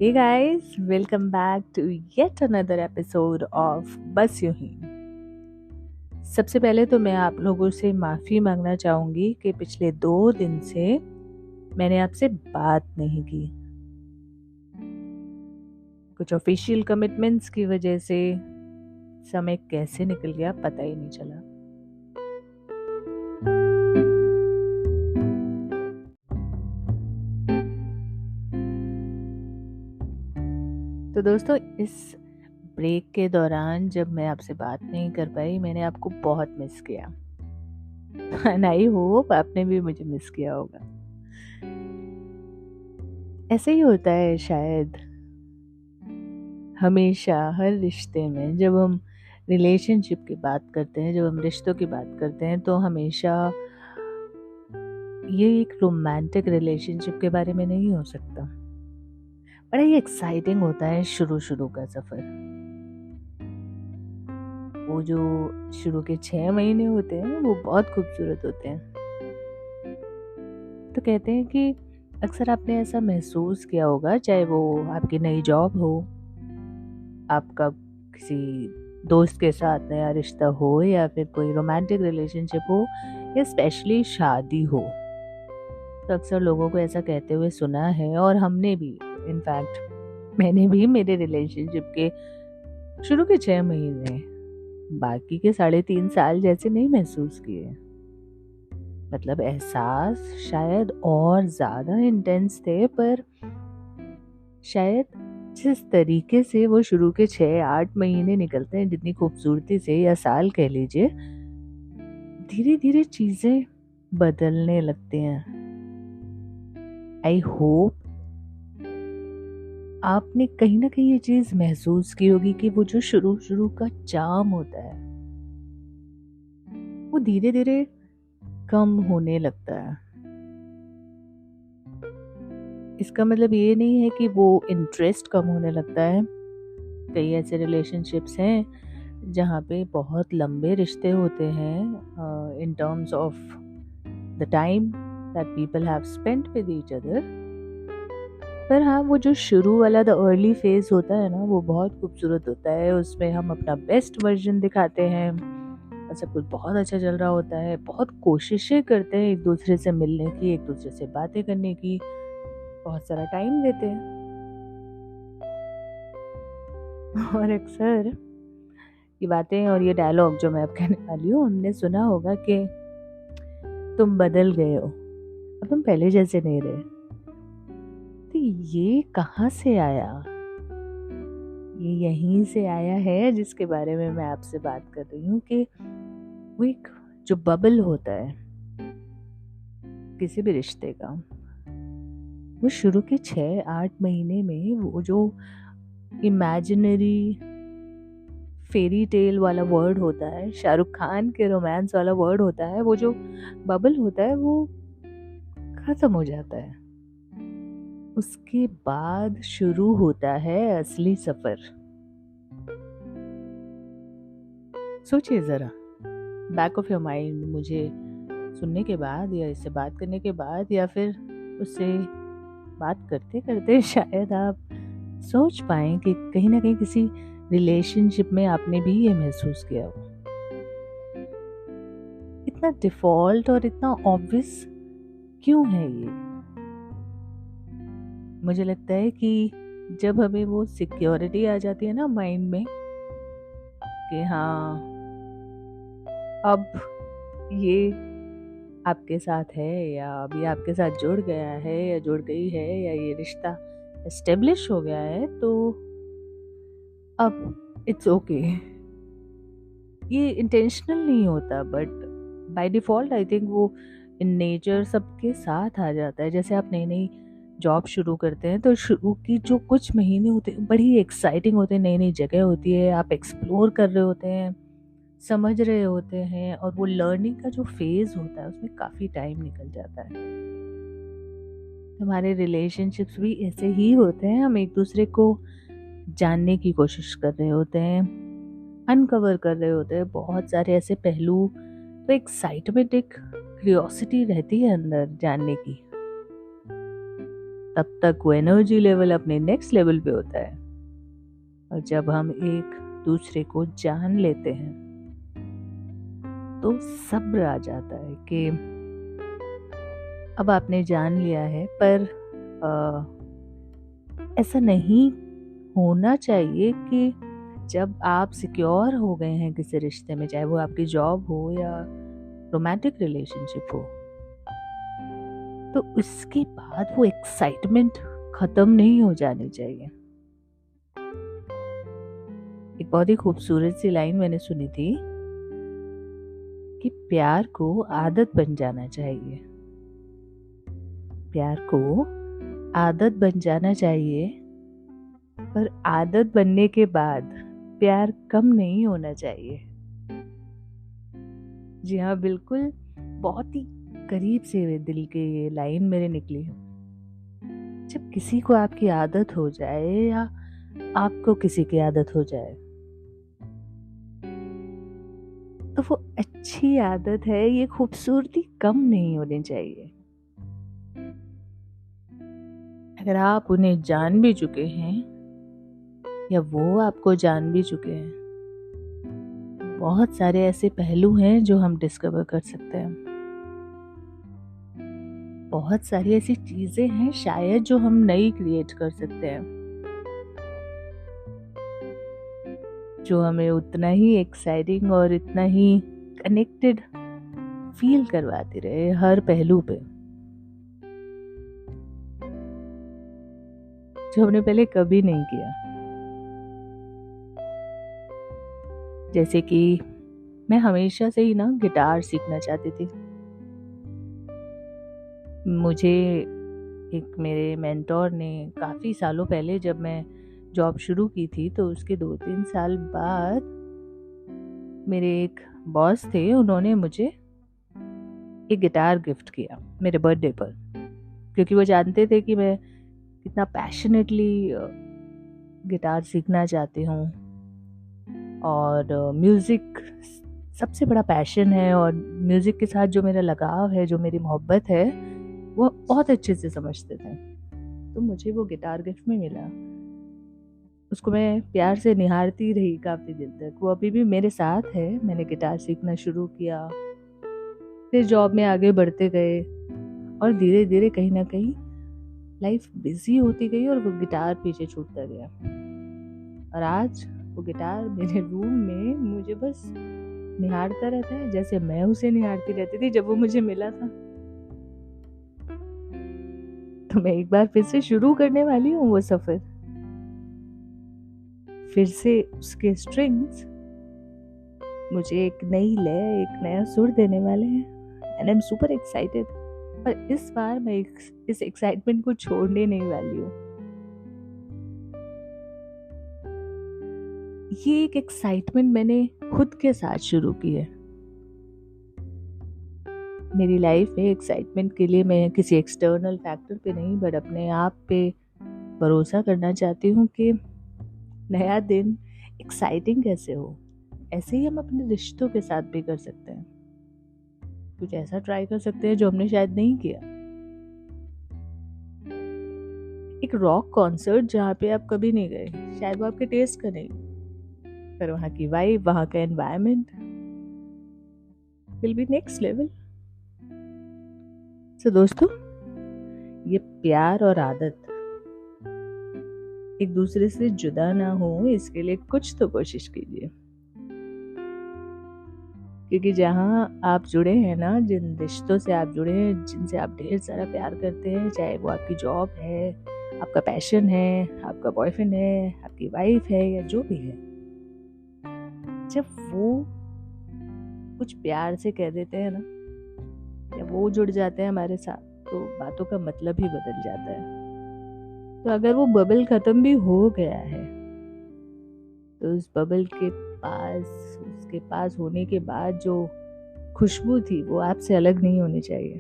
Hey guys, welcome back to yet another episode of बस यूं ही। सबसे पहले तो मैं आप लोगों से माफ़ी मांगना चाहूँगी कि पिछले 2 दिन से मैंने आपसे बात नहीं की। कुछ ऑफिशियल कमिटमेंट्स की वजह से समय कैसे निकल गया पता ही नहीं चला। तो दोस्तों, इस ब्रेक के दौरान जब मैं आपसे बात नहीं कर पाई, मैंने आपको बहुत मिस किया। एंड आई होप आपने भी मुझे मिस किया होगा। ऐसे ही होता है शायद हमेशा हर रिश्ते में। जब हम रिलेशनशिप की बात करते हैं, जब हम रिश्तों की बात करते हैं, तो हमेशा ये एक रोमांटिक रिलेशनशिप के बारे में नहीं हो सकता। बड़ा ही एक्साइटिंग होता है शुरू का सफ़र। वो जो शुरू के 6 महीने होते हैं वो बहुत खूबसूरत होते हैं। तो कहते हैं कि अक्सर आपने ऐसा महसूस किया होगा, चाहे वो आपकी नई जॉब हो, आपका किसी दोस्त के साथ नया रिश्ता हो, या फिर कोई रोमांटिक रिलेशनशिप हो, या स्पेशली शादी हो। तो अक्सर लोगों को ऐसा कहते हुए सुना है, और हमने भी, इनफैक्ट मैंने भी मेरे रिलेशनशिप के शुरू के 6 महीने बाकी के 3.5 साल जैसे नहीं महसूस किए। मतलब एहसास शायद और ज़्यादा इंटेंस थे, पर शायद जिस तरीके से वो शुरू के 6-8 महीने निकलते हैं, जितनी खूबसूरती से, या साल कह लीजिए, धीरे धीरे चीज़ें बदलने लगती हैं। आई होप आपने कहीं ना कहीं ये चीज़ महसूस की होगी कि वो जो शुरू का चार्म होता है वो धीरे धीरे कम होने लगता है। इसका मतलब ये नहीं है कि वो इंटरेस्ट कम होने लगता है। कई ऐसे रिलेशनशिप्स हैं जहाँ पे बहुत लंबे रिश्ते होते हैं in terms of the time that people have spent with each other. पर हाँ, वो जो शुरू वाला द अर्ली फेज होता है ना, वो बहुत खूबसूरत होता है। उसमें हम अपना बेस्ट वर्जन दिखाते हैं और सब कुछ बहुत अच्छा चल रहा होता है। बहुत कोशिशें करते हैं एक दूसरे से मिलने की, एक दूसरे से बातें करने की, बहुत सारा टाइम देते हैं। और अक्सर ये बातें और ये डायलॉग जो मैं अब कहने वाली हूँ, हमने सुना होगा कि तुम बदल गए हो, अब तुम पहले जैसे नहीं रहे। तो ये कहाँ से आया? ये यहीं से आया है जिसके बारे में मैं आपसे बात कर रही हूँ, कि वो एक जो बबल होता है किसी भी रिश्ते का, वो शुरू के 6-8 महीने में वो जो इमेजिनरी फेरी टेल वाला वर्ड होता है, शाहरुख खान के रोमांस वाला वर्ड होता है, वो जो बबल होता है वो खत्म हो जाता है। उसके बाद शुरू होता है असली सफर। सोचिए जरा, बैक ऑफ योर माइंड, मुझे सुनने के बाद, या इससे बात करने के बाद, या फिर उससे बात करते करते शायद आप सोच पाएं कि कहीं ना कहीं किसी रिलेशनशिप में आपने भी ये महसूस किया हो। इतना डिफॉल्ट और इतना ऑब्वियस क्यों है ये? मुझे लगता है कि जब हमें वो सिक्योरिटी आ जाती है ना माइंड में, कि हाँ, अब ये आपके साथ है, या अब ये आपके साथ जुड़ गया है, या जुड़ गई है, या ये रिश्ता एस्टेब्लिश हो गया है, तो अब इट्स ओके। ये इंटेंशनल नहीं होता, but by default I think वो इन नेचर सबके साथ आ जाता है। जैसे आप नई नई जॉब शुरू करते हैं, तो शुरू की जो कुछ महीने होते हैं बड़ी एक्साइटिंग होते हैं। नई नई जगह होती है, आप एक्सप्लोर कर रहे होते हैं, समझ रहे होते हैं, और वो लर्निंग का जो फेज होता है उसमें काफ़ी टाइम निकल जाता है। हमारे रिलेशनशिप्स भी ऐसे ही होते हैं। हम एक दूसरे को जानने की कोशिश कर रहे होते हैं, अनकवर कर रहे होते हैं बहुत सारे ऐसे पहलू। तो एक्साइटमेंट, एक क्यूरियोसिटी रहती है अंदर जानने की। तब तक वो एनर्जी लेवल अपने नेक्स्ट लेवल पे होता है। और जब हम एक दूसरे को जान लेते हैं तो सब्र आ जाता है कि अब आपने जान लिया है, पर ऐसा नहीं होना चाहिए कि जब आप सिक्योर हो गए हैं किसी रिश्ते में, चाहे वो आपकी जॉब हो या रोमांटिक रिलेशनशिप हो, तो उसके बाद वो एक्साइटमेंट खत्म नहीं हो जानी चाहिए। एक बहुत ही खूबसूरत सी लाइन मैंने सुनी थी कि प्यार को आदत बन जाना चाहिए। प्यार को आदत बन जाना चाहिए, पर आदत बनने के बाद प्यार कम नहीं होना चाहिए। जी हाँ, बिल्कुल बहुत ही करीब से दिल के ये लाइन मेरे निकली। जब किसी को आपकी आदत हो जाए या आपको किसी की आदत हो जाए, तो वो अच्छी आदत है, ये खूबसूरती कम नहीं होनी चाहिए। अगर आप उन्हें जान भी चुके हैं या वो आपको जान भी चुके हैं, बहुत सारे ऐसे पहलू हैं जो हम डिस्कवर कर सकते हैं। बहुत सारी ऐसी चीजें हैं शायद जो हम नई क्रिएट कर सकते हैं, जो हमें उतना ही एक्साइटिंग और इतना ही कनेक्टेड फील करवाती रहे हर पहलू पे, जो हमने पहले कभी नहीं किया। जैसे कि मैं हमेशा से ही ना गिटार सीखना चाहती थी। मुझे एक मेरे मेंटोर ने काफ़ी सालों पहले, जब मैं जॉब शुरू की थी, तो उसके 2-3 साल बाद मेरे एक बॉस थे, उन्होंने मुझे एक गिटार गिफ्ट किया मेरे बर्थडे पर, क्योंकि वो जानते थे कि मैं कितना पैशनेटली गिटार सीखना चाहती हूँ और म्यूज़िक सबसे बड़ा पैशन है, और म्यूज़िक के साथ जो मेरा लगाव है, जो मेरी मोहब्बत है, वो बहुत अच्छे से समझते थे। तो मुझे वो गिटार गिफ्ट में मिला, उसको मैं प्यार से निहारती रही काफ़ी दिन तक। वो अभी भी मेरे साथ है। मैंने गिटार सीखना शुरू किया, फिर जॉब में आगे बढ़ते गए, और धीरे धीरे कहीं ना कहीं लाइफ बिजी होती गई और वो गिटार पीछे छूटता गया। और आज वो गिटार मेरे रूम में मुझे बस निहारता रहता है, जैसे मैं उसे निहारती रहती थी जब वो मुझे मिला था। तो मैं एक बार फिर से शुरू करने वाली हूँ वो सफर। फिर से उसके स्ट्रिंग्स मुझे एक नई लय, एक नया सुर देने वाले हैं, and I am super excited. पर इस बार मैं इस एक्साइटमेंट को छोड़ने नहीं वाली हूँ। ये एक एक्साइटमेंट मैंने खुद के साथ शुरू की है। मेरी लाइफ में एक्साइटमेंट के लिए मैं किसी एक्सटर्नल फैक्टर पे नहीं, बट अपने आप पे भरोसा करना चाहती हूँ कि नया दिन एक्साइटिंग कैसे हो। ऐसे ही हम अपने रिश्तों के साथ भी कर सकते हैं। कुछ ऐसा ट्राई कर सकते हैं जो हमने शायद नहीं किया। एक रॉक कॉन्सर्ट जहाँ पे आप कभी नहीं गए, शायद वो आपके टेस्ट का नहीं, पर वहाँ की वाइब, वहाँ का environment will be next level. So दोस्तों, ये प्यार और आदत एक दूसरे से जुदा ना हो, इसके लिए कुछ तो कोशिश कीजिए। क्योंकि जहाँ आप जुड़े हैं ना, जिन रिश्तों से आप जुड़े हैं, जिनसे आप ढेर सारा प्यार करते हैं, चाहे वो आपकी जॉब है, आपका पैशन है, आपका बॉयफ्रेंड है, आपकी वाइफ है, या जो भी है, जब वो कुछ प्यार से कह देते हैं ना, या वो जुड़ जाते हैं हमारे साथ, तो बातों का मतलब ही बदल जाता है। तो अगर वो बबल खत्म भी हो गया है, तो उस बबल के पास, उसके पास होने के बाद जो खुशबू थी, वो आपसे अलग नहीं होनी चाहिए,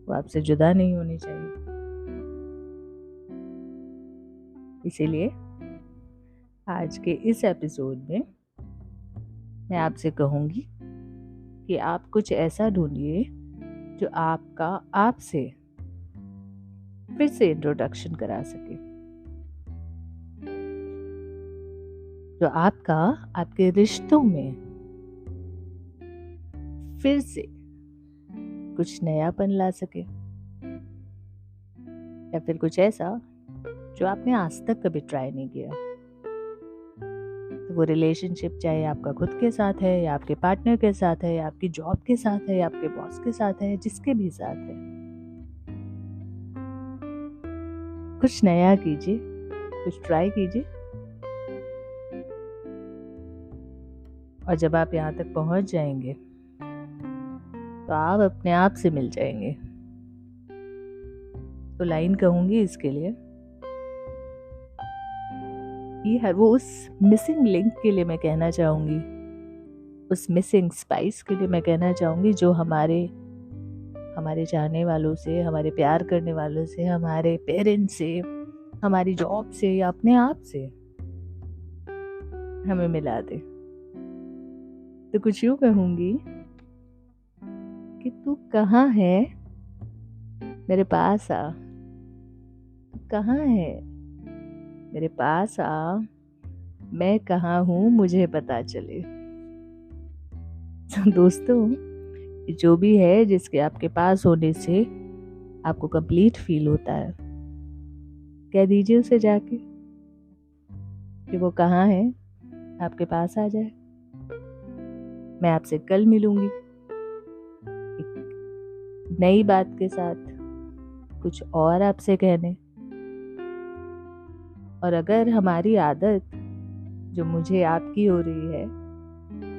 वो आपसे जुदा नहीं होनी चाहिए। इसीलिए आज के इस एपिसोड में मैं आपसे कहूंगी कि आप कुछ ऐसा ढूंढिए जो आपका आपसे फिर से इंट्रोडक्शन करा सके, जो आपका आपके रिश्तों में फिर से कुछ नयापन ला सके, या फिर कुछ ऐसा जो आपने आज तक कभी ट्राई नहीं किया। तो वो रिलेशनशिप चाहे आपका खुद के साथ है, या आपके पार्टनर के साथ है, या आपकी जॉब के साथ है, या आपके बॉस के साथ है, जिसके भी साथ है, कुछ नया कीजिए, कुछ ट्राई कीजिए। और जब आप यहाँ तक पहुंच जाएंगे तो आप अपने आप से मिल जाएंगे। तो लाइन कहूंगी इसके लिए, ये है वो उस मिसिंग लिंक के लिए मैं कहना चाहूंगी, उस मिसिंग स्पाइस के लिए मैं कहना चाहूंगी, जो हमारे चाहने वालों से, हमारे प्यार करने वालों से, हमारे पेरेंट्स से, हमारी जॉब से, या अपने आप से हमें मिला दे। तो कुछ यूं कहूंगी कि तू कहाँ है, मेरे पास आ। तू कहाँ है, मेरे पास आ। मैं कहाँ हूँ मुझे पता चले। दोस्तों, जो भी है जिसके आपके पास होने से आपको कंप्लीट फील होता है, कह दीजिए उसे जाके कि वो कहाँ है, आपके पास आ जाए। मैं आपसे कल मिलूंगी एक नई बात के साथ, कुछ और आपसे कहने। और अगर हमारी आदत जो मुझे आपकी हो रही है,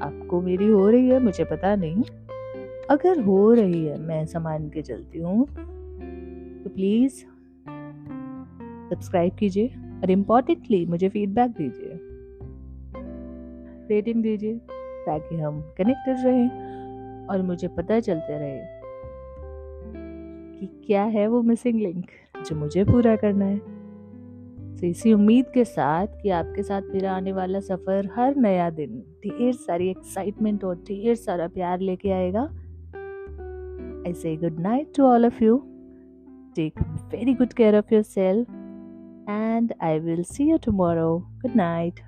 आपको मेरी हो रही है, मुझे पता नहीं, अगर हो रही है, मैं ऐसा मान के चलती हूँ, तो प्लीज सब्सक्राइब कीजिए। और इम्पोर्टेंटली मुझे फीडबैक दीजिए, रेटिंग दीजिए, ताकि हम कनेक्टेड रहें और मुझे पता चलते रहे कि क्या है वो मिसिंग लिंक जो मुझे पूरा करना है। तो इसी उम्मीद के साथ कि आपके साथ मेरा आने वाला सफर हर नया दिन ढेर सारी एक्साइटमेंट और ढेर सारा प्यार लेके आएगा। I say good night to all of you. Take very good care of yourself, and I will see you tomorrow. Good night.